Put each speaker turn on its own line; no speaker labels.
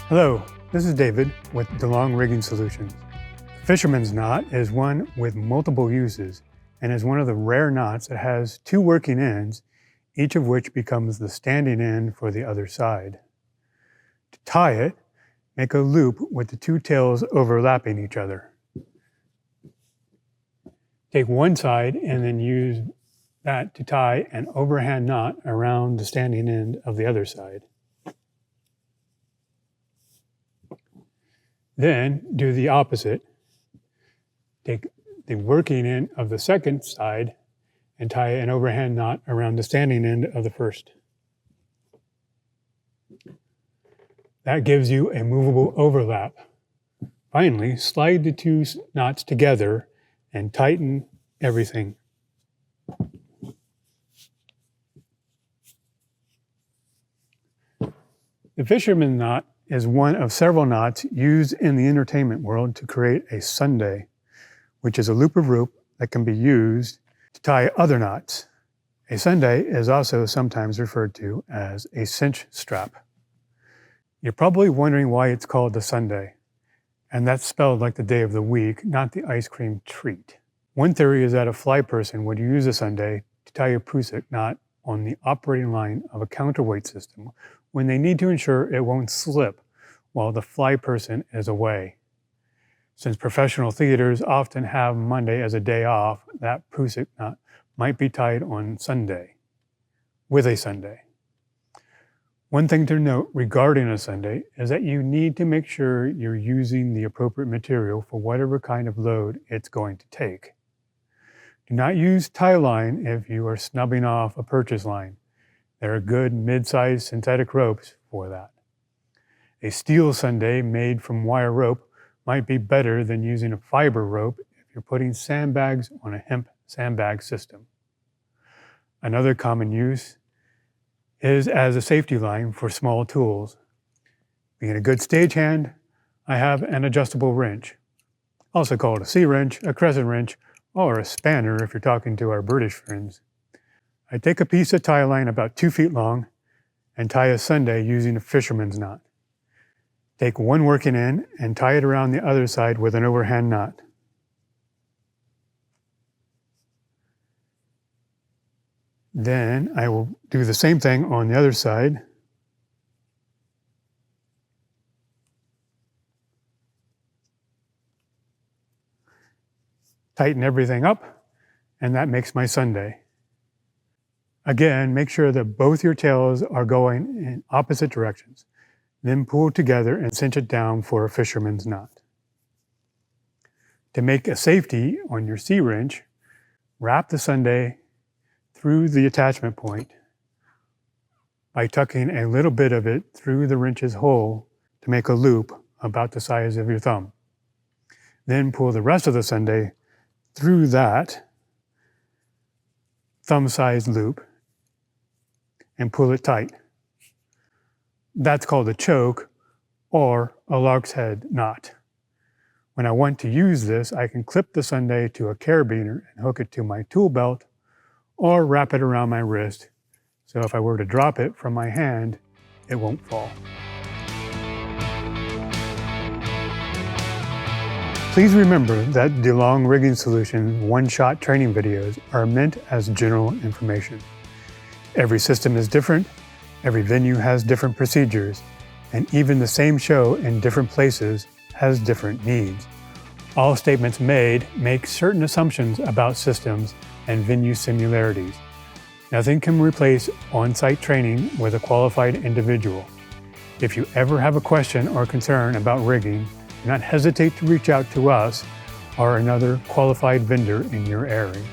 Hello, this is David with DeLong Rigging Solutions. The Fisherman's knot is one with multiple uses and is one of the rare knots that has two working ends, each of which becomes the standing end for the other side. To tie it, make a loop with the two tails overlapping each other. Take one side and then use that to tie an overhand knot around the standing end of the other side. Then do the opposite. Take the working end of the second side and tie an overhand knot around the standing end of the first. That gives you a movable overlap. Finally, slide the two knots together and tighten everything. The fisherman knot is one of several knots used in the entertainment world to create a Sunday, which is a loop of rope that can be used to tie other knots. A Sunday is also sometimes referred to as a cinch strap. You're probably wondering why it's called a Sunday, and that's spelled like the day of the week, not the ice cream treat. One theory is that a fly person would use a Sunday to tie a prusik knot on the operating line of a counterweight system when they need to ensure it won't slip while the fly person is away. Since professional theaters often have Monday as a day off, that prusik knot might be tied on Sunday, with a Sunday. One thing to note regarding a Sunday is that you need to make sure you're using the appropriate material for whatever kind of load it's going to take. Do not use tie line if you are snubbing off a purchase line. There are good mid-sized synthetic ropes for that. A steel Sunday made from wire rope might be better than using a fiber rope if you're putting sandbags on a hemp sandbag system. Another common use is as a safety line for small tools. Being a good stagehand, I have an adjustable wrench, also called a C-wrench, a crescent wrench, or a spanner if you're talking to our British friends. I take a piece of tie line about 2 feet long and tie a Sunday using a fisherman's knot. Take one working end and tie it around the other side with an overhand knot. Then I will do the same thing on the other side. Tighten everything up, and that makes my Sunday. Again, make sure that both your tails are going in opposite directions. Then pull together and cinch it down for a fisherman's knot. To make a safety on your C-wrench, wrap the Sunday through the attachment point by tucking a little bit of it through the wrench's hole to make a loop about the size of your thumb. Then pull the rest of the Sunday through that thumb-sized loop and pull it tight. That's called a choke or a lark's head knot. When I want to use this, I can clip the Sunday to a carabiner and hook it to my tool belt or wrap it around my wrist, so if I were to drop it from my hand, it won't fall. Please remember that DeLong Rigging Solutions one-shot training videos are meant as general information. Every system is different, every venue has different procedures, and even the same show in different places has different needs. All statements made make certain assumptions about systems and venue similarities. Nothing can replace on-site training with a qualified individual. If you ever have a question or concern about rigging, do not hesitate to reach out to us or another qualified vendor in your area.